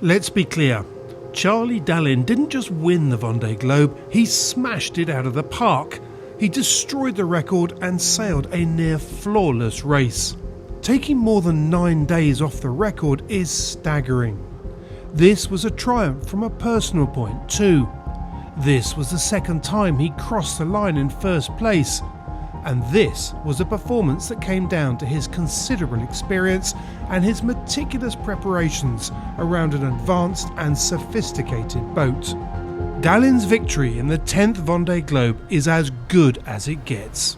Let's be clear, Charlie Dalin didn't just win the Vendee Globe, he smashed it out of the park. He destroyed the record and sailed a near flawless race. Taking more than 9 days off the record is staggering. This was a triumph from a personal point too. This was the second time he crossed the line in first place. And this was a performance that came down to his considerable experience and his meticulous preparations around an advanced and sophisticated boat. Dalin's victory in the 10th Vendee Globe is as good as it gets.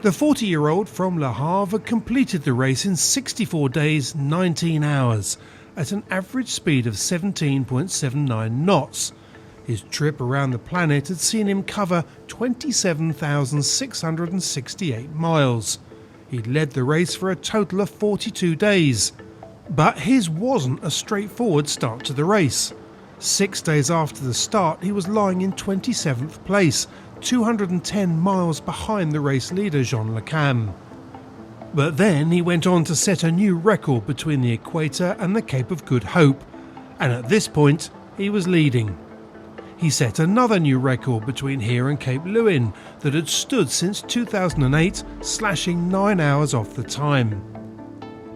The 40-year-old from Le Havre completed the race in 64 days, 19 hours, at an average speed of 17.79 knots. His trip around the planet had seen him cover 27,668 miles. He'd led the race for a total of 42 days. But his wasn't a straightforward start to the race. 6 days after the start, he was lying in 27th place, 210 miles behind the race leader Yoann Richomme. But then he went on to set a new record between the equator and the Cape of Good Hope, and at this point he was leading. He set another new record between here and Cape Lewin that had stood since 2008, slashing 9 hours off the time.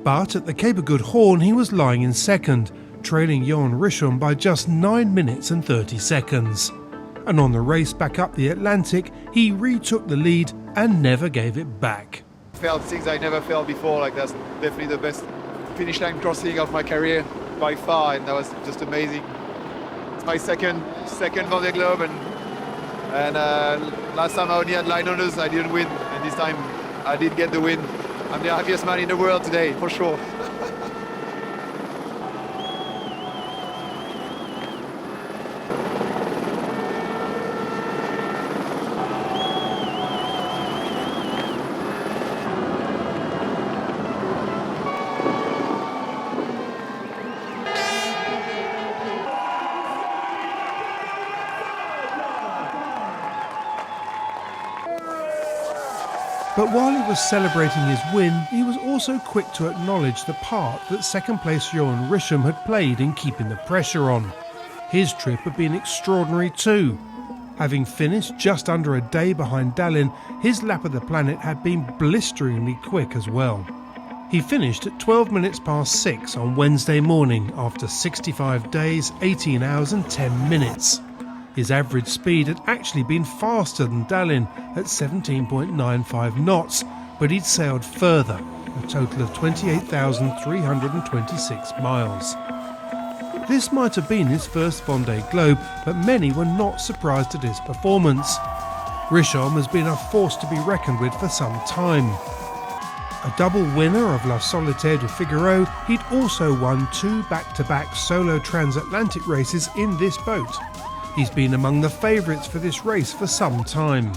But at the Cape of Good Horn he was lying in second, trailing Yoann Richomme by just 9 minutes and 30 seconds. And on the race back up the Atlantic, he retook the lead and never gave it back. Felt things I never felt before, like that's definitely the best finish line crossing of my career by far, and that was just amazing. It's my second Vendee Globe, and last time I only had line honors, I didn't win, and this time I did get the win. I'm the happiest man in the world today, for sure. But while he was celebrating his win, he was also quick to acknowledge the part that second place Yoann Richomme had played in keeping the pressure on. His trip had been extraordinary too. Having finished just under a day behind Dalin, his lap of the planet had been blisteringly quick as well. He finished at 12 minutes past 6 on Wednesday morning after 65 days, 18 hours and 10 minutes. His average speed had actually been faster than Dalin at 17.95 knots, but he'd sailed further, a total of 28,326 miles. This might have been his first Vendee Globe, but many were not surprised at his performance. Richomme has been a force to be reckoned with for some time. A double winner of La Solitaire du Figaro, he'd also won 2 back-to-back solo transatlantic races in this boat. He's been among the favourites for this race for some time.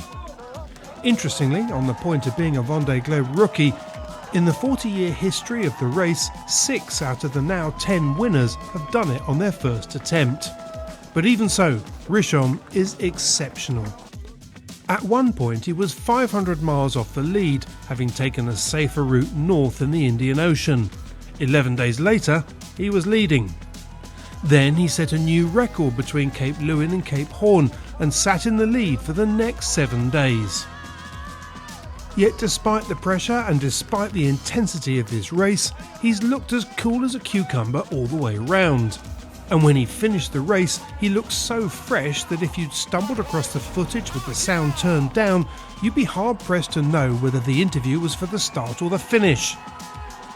Interestingly, on the point of being a Vendee Globe rookie, in the 40-year history of the race, 6 out of the now 10 winners have done it on their first attempt. But even so, Richomme is exceptional. At one point he was 500 miles off the lead, having taken a safer route north in the Indian Ocean. 11 days later, he was leading. Then he set a new record between Cape Lewin and Cape Horn and sat in the lead for the next 7 days. Yet despite the pressure and despite the intensity of this race, he's looked as cool as a cucumber all the way round. And when he finished the race, he looked so fresh that if you'd stumbled across the footage with the sound turned down, you'd be hard-pressed to know whether the interview was for the start or the finish.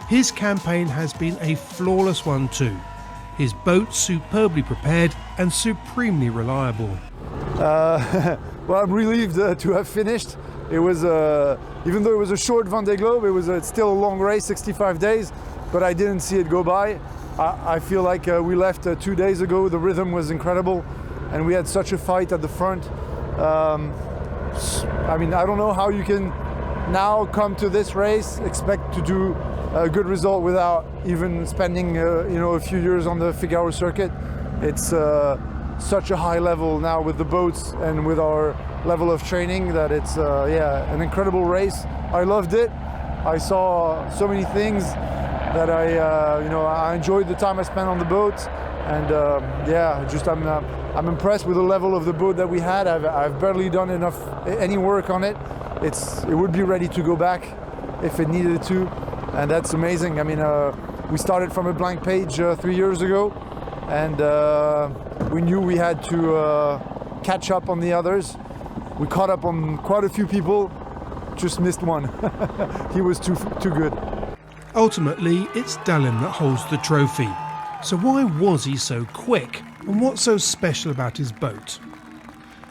His campaign has been a flawless one too. His boat superbly prepared and supremely reliable. Well, I'm relieved to have finished. It was, even though it was a short Vendee Globe, it was still a long race, 65 days. but I didn't see it go by. I feel like we left 2 days ago. The rhythm was incredible, and we had such a fight at the front. I mean, I don't know how you can now come to this race, expect to do a good result without even spending a few years on the Figaro circuit. It's such a high level now with the boats and with our level of training that it's an incredible race. I loved it. I saw so many things that I enjoyed the time I spent on the boat, and I'm impressed with the level of the boat that we had. I've barely done any work on it. It would be ready to go back if it needed to, and that's amazing. I mean, we started from a blank page 3 years ago, and we knew we had to catch up on the others. We caught up on quite a few people, just missed one. He was too good. Ultimately, it's Dalin that holds the trophy. So why was he so quick? And what's so special about his boat?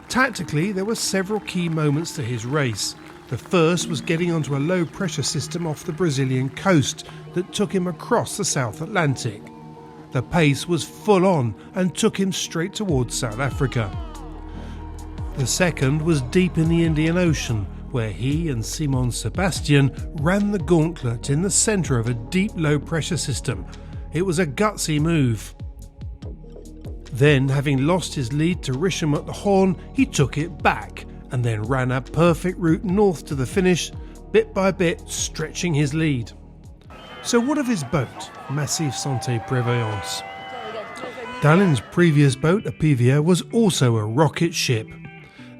Tactically, there were several key moments to his race. The first was getting onto a low pressure system off the Brazilian coast that took him across the South Atlantic. The pace was full on and took him straight towards South Africa. The second was deep in the Indian Ocean, where he and Simon Sebastian ran the gauntlet in the centre of a deep low pressure system. It was a gutsy move. Then, having lost his lead to Richomme at the Horn, he took it back and then ran a perfect route north to the finish, bit by bit stretching his lead. So what of his boat, Macif Santé Prévoyance? Dalin's previous boat, a Pivia, was also a rocket ship.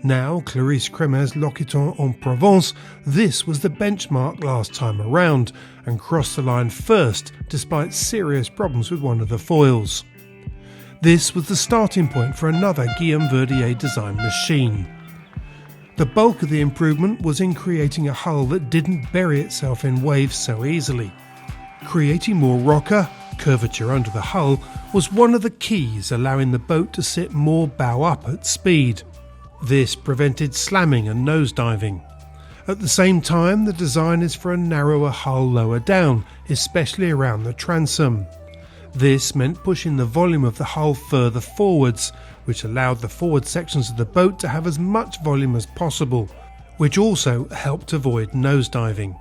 Now, Clarisse Crémer's L'Occitan en Provence, this was the benchmark last time around and crossed the line first despite serious problems with one of the foils. This was the starting point for another Guillaume Verdier designed machine. The bulk of the improvement was in creating a hull that didn't bury itself in waves so easily. Creating more rocker, curvature under the hull, was one of the keys allowing the boat to sit more bow up at speed. This prevented slamming and nosediving. At the same time, the design is for a narrower hull lower down, especially around the transom. This meant pushing the volume of the hull further forwards, which allowed the forward sections of the boat to have as much volume as possible, which also helped avoid nosediving.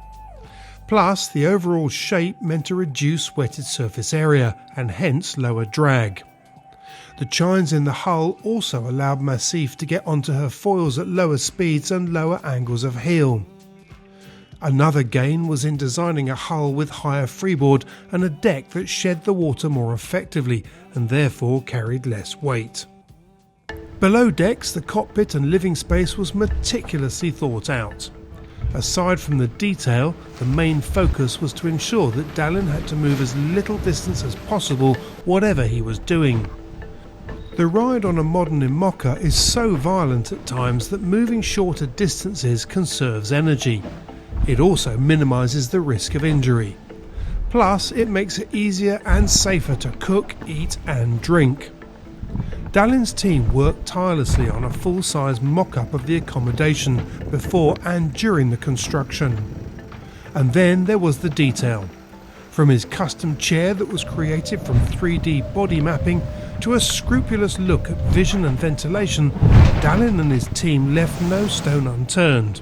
Plus, the overall shape meant a reduced wetted surface area and hence lower drag. The chines in the hull also allowed Macif to get onto her foils at lower speeds and lower angles of heel. Another gain was in designing a hull with higher freeboard and a deck that shed the water more effectively and therefore carried less weight. Below decks, the cockpit and living space was meticulously thought out. Aside from the detail, the main focus was to ensure that Dalin had to move as little distance as possible whatever he was doing. The ride on a modern IMOCA is so violent at times that moving shorter distances conserves energy. It also minimises the risk of injury. Plus, it makes it easier and safer to cook, eat and drink. Dalin's team worked tirelessly on a full-size mock-up of the accommodation before and during the construction. And then there was the detail. From his custom chair that was created from 3D body mapping to a scrupulous look at vision and ventilation, Dalin and his team left no stone unturned.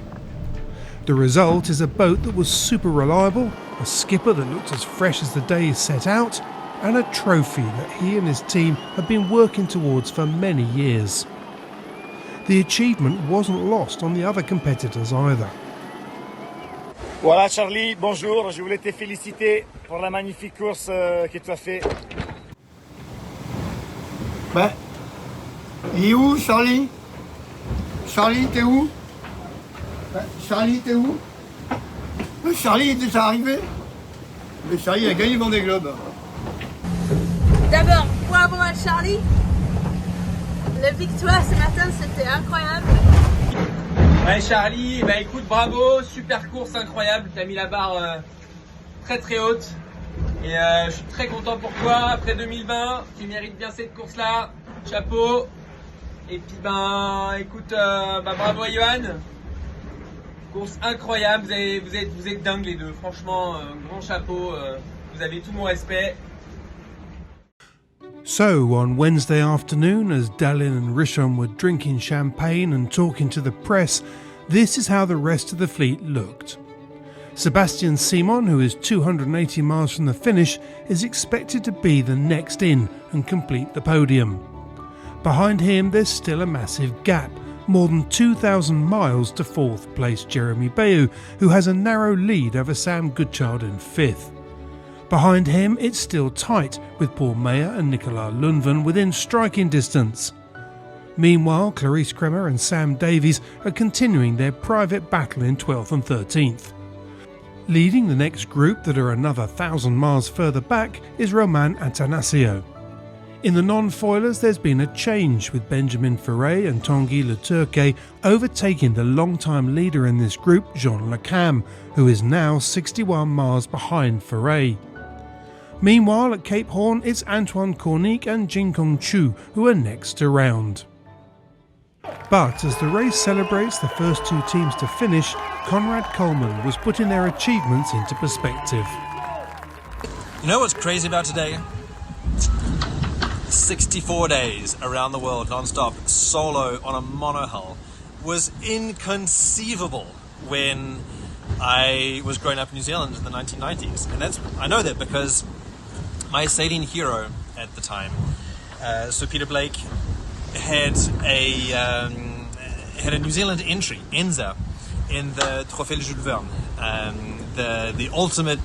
The result is a boat that was super reliable, a skipper that looked as fresh as the day he set out, and a trophy that he and his team have been working towards for many years. The achievement wasn't lost on the other competitors either. Voilà Charlie, bonjour, je voulais te féliciter pour la magnifique course que tu as fait. Ben, il est où Charlie? Charlie, t'es où? Ben, Charlie, t'es où? Ben, Charlie est déjà arrivé. Mais Charlie a gagné le Vendee Globe. D'abord, bravo à Charlie. La victoire ce matin, c'était incroyable. Ouais Charlie, bah écoute, bravo, super course incroyable, tu as mis la barre très très haute et je suis très content pour toi. Après 2020, tu mérites bien cette course là, chapeau. Et puis ben écoute, bravo à Yoann, course incroyable, vous êtes dingues les deux, franchement grand chapeau, vous avez tout mon respect. So, on Wednesday afternoon, as Dalin and Richomme were drinking champagne and talking to the press, this is how the rest of the fleet looked. Sébastien Simon, who is 280 miles from the finish, is expected to be the next in and complete the podium. Behind him, there's still a massive gap, more than 2,000 miles to fourth place Jeremy Bayou, who has a narrow lead over Sam Goodchild in fifth. Behind him, it's still tight, with Paul Meyer and Nicolas Lundven within striking distance. Meanwhile, Clarice Kremer and Sam Davies are continuing their private battle in 12th and 13th. Leading the next group that are another 1,000 miles further back is Romain Attanasio. In the non-foilers, there's been a change, with Benjamin Ferret and Tanguy Le Turquet overtaking the long-time leader in this group, Jean Le Cam, who is now 61 miles behind Ferret. Meanwhile, at Cape Horn, it's Antoine Cornic and Jinkong Chu who are next around. But as the race celebrates the first two teams to finish, Conrad Coleman was putting their achievements into perspective. You know what's crazy about today? 64 days around the world non-stop, solo on a monohull, was inconceivable when I was growing up in New Zealand in the 1990s. And I know that because my sailing hero at the time, Sir Peter Blake, had a New Zealand entry, Enza, in the Trophée de Jules Verne, the ultimate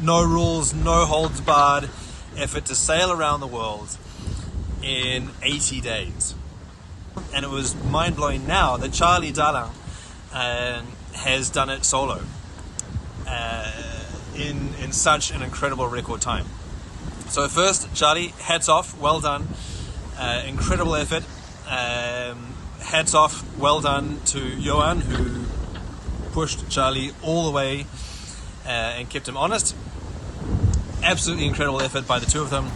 no rules, no holds barred effort to sail around the world in 80 days. And it was mind-blowing now that Charlie Dalin has done it solo in such an incredible record time. So first, Charlie, hats off, well done, incredible effort. Hats off, well done to Yoann, who pushed Charlie all the way and kept him honest. Absolutely incredible effort by the two of them.